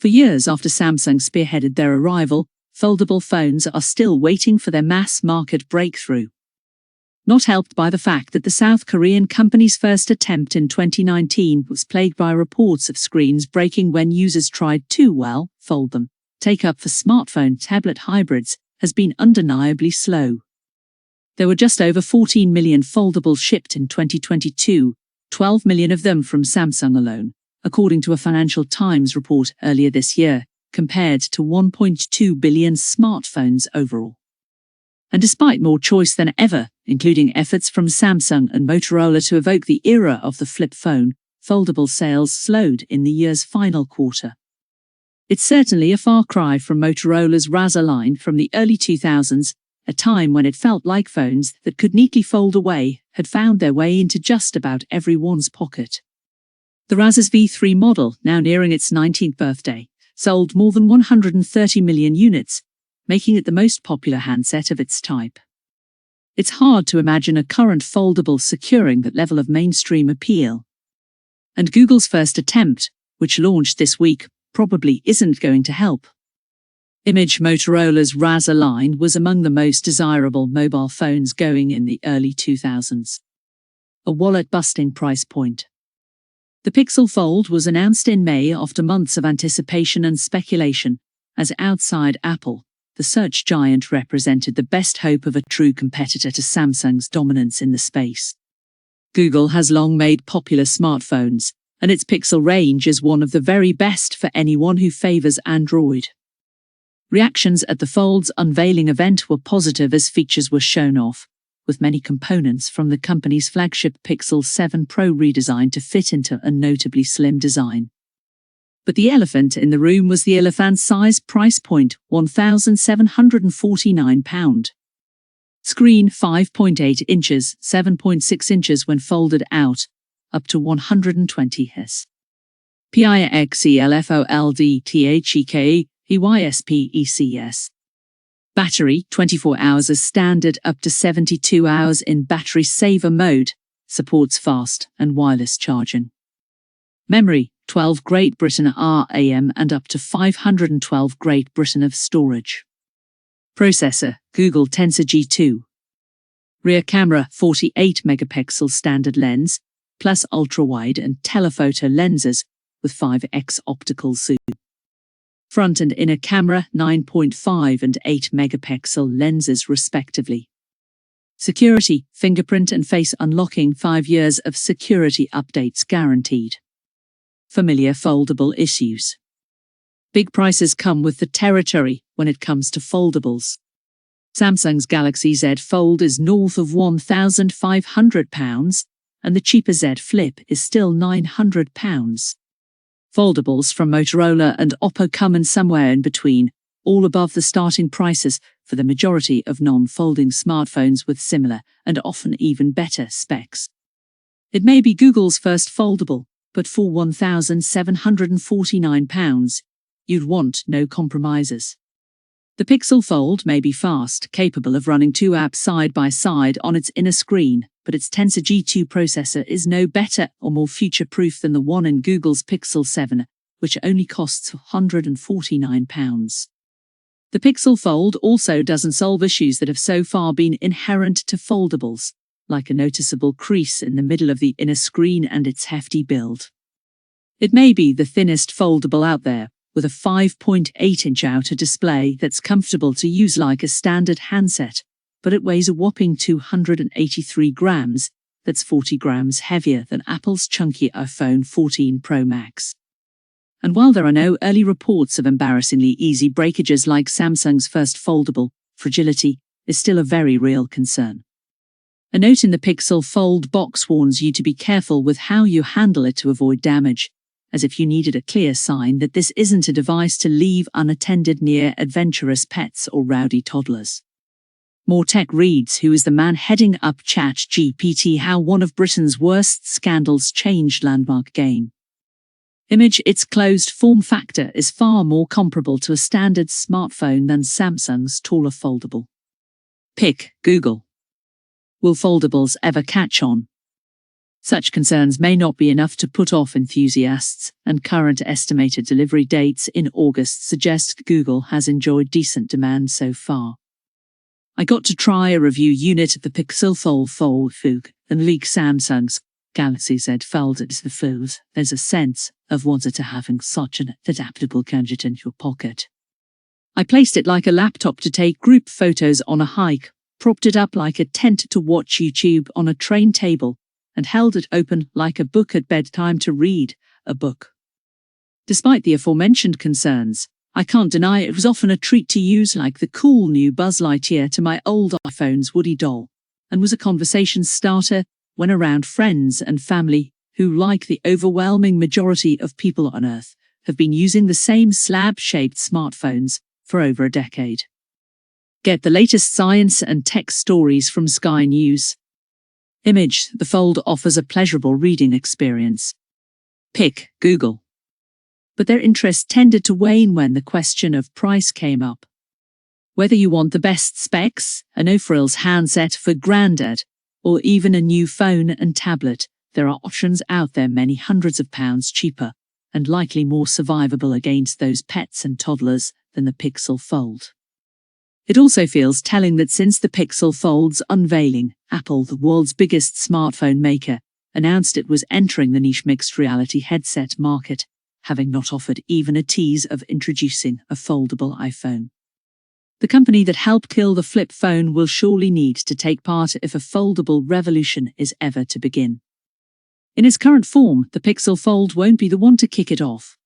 For years after Samsung spearheaded their arrival, foldable phones are still waiting for their mass-market breakthrough. Not helped by the fact that the South Korean company's first attempt in 2019 was plagued by reports of screens breaking when users tried to, fold them. Take-up for smartphone-tablet hybrids has been undeniably slow. There were just over 14 million foldables shipped in 2022, 12 million of them from Samsung alone, according to a Financial Times report earlier this year, compared to 1.2 billion smartphones overall. And despite more choice than ever, including efforts from Samsung and Motorola to evoke the era of the flip phone, foldable sales slowed in the year's final quarter. It's certainly a far cry from Motorola's Razr line from the early 2000s, a time when it felt like phones that could neatly fold away had found their way into just about everyone's pocket. The Razr's V3 model, now nearing its 19th birthday, sold more than 130 million units, making it the most popular handset of its type. It's hard to imagine a current foldable securing that level of mainstream appeal. And Google's first attempt, which launched this week, probably isn't going to help. Motorola's Razr line was among the most desirable mobile phones going in the early 2000s. A wallet-busting price point. The Pixel Fold was announced in May after months of anticipation and speculation, as outside Apple, the search giant represented the best hope of a true competitor to Samsung's dominance in the space. Google has long made popular smartphones, and its Pixel range is one of the very best for anyone who favors Android. Reactions at the Fold's unveiling event were positive as features were shown off, with many components from the company's flagship Pixel 7 Pro redesigned to fit into a notably slim design. But the elephant in the room was the elephant-size price point, £1,749. Screen 5.8 inches, 7.6 inches when folded out, up to 120 Hz. PIXELFOLDTHEKEYSPECS. Battery, 24 hours as standard, up to 72 hours in battery saver mode, supports fast and wireless charging. Memory, 12 Great Britain RAM and up to 512 Great Britain of storage. Processor, Google Tensor G2. Rear camera, 48 megapixel standard lens, plus ultra-wide and telephoto lenses with 5x optical zoom. Front and inner camera, 9.5 and 8 megapixel lenses respectively. Security, fingerprint and face unlocking, 5 years of security updates guaranteed. Familiar foldable issues. Big prices come with the territory when it comes to foldables. Samsung's Galaxy Z Fold is north of £1,500, and the cheaper Z Flip is still £900. Foldables from Motorola and Oppo come in somewhere in between, all above the starting prices for the majority of non-folding smartphones with similar and often even better specs. It may be Google's first foldable, but for £1,749, you'd want no compromises. The Pixel Fold may be fast, capable of running 2 apps side by side on its inner screen, but its Tensor G2 processor is no better or more future-proof than the one in Google's Pixel 7, which only costs £149. The Pixel Fold also doesn't solve issues that have so far been inherent to foldables, like a noticeable crease in the middle of the inner screen and its hefty build. It may be the thinnest foldable out there, with a 5.8-inch outer display that's comfortable to use like a standard handset, but it weighs a whopping 283 grams, that's 40 grams heavier than Apple's chunky iPhone 14 Pro Max. And while there are no early reports of embarrassingly easy breakages like Samsung's first foldable, fragility is still a very real concern. A note in the Pixel Fold box warns you to be careful with how you handle it to avoid damage, as if you needed a clear sign that this isn't a device to leave unattended near adventurous pets or rowdy toddlers. More Tech reads, who is the man heading up ChatGPT, how one of Britain's worst scandals changed landmark game. Its closed form factor is far more comparable to a standard smartphone than Samsung's taller foldable. Pick Google. Will foldables ever catch on? Such concerns may not be enough to put off enthusiasts, and current estimated delivery dates in August suggest Google has enjoyed decent demand so far. I got to try a review unit of the Pixel Fold Fold and leak Samsung's Galaxy Z Fold as the Fold. There's a sense of wonder to having such an adaptable gadget in your pocket. I placed it like a laptop to take group photos on a hike, propped it up like a tent to watch YouTube on a train table, and held it open like a book at bedtime to read a book. Despite the aforementioned concerns, I can't deny it was often a treat to use, like the cool new Buzz Lightyear to my old iPhone's Woody doll, and was a conversation starter when around friends and family who, like the overwhelming majority of people on Earth, have been using the same slab-shaped smartphones for over a decade. Get the latest science and tech stories from Sky News. Image: the Fold offers a pleasurable reading experience. Pick: Google. But their interest tended to wane when the question of price came up. Whether you want the best specs, a no-frills handset for granddad, or even a new phone and tablet, there are options out there many hundreds of pounds cheaper, and likely more survivable against those pets and toddlers than the Pixel Fold. It also feels telling that since the Pixel Fold's unveiling, Apple, the world's biggest smartphone maker, announced it was entering the niche mixed reality headset market, having not offered even a tease of introducing a foldable iPhone. The company that helped kill the flip phone will surely need to take part if a foldable revolution is ever to begin. In its current form, the Pixel Fold won't be the one to kick it off.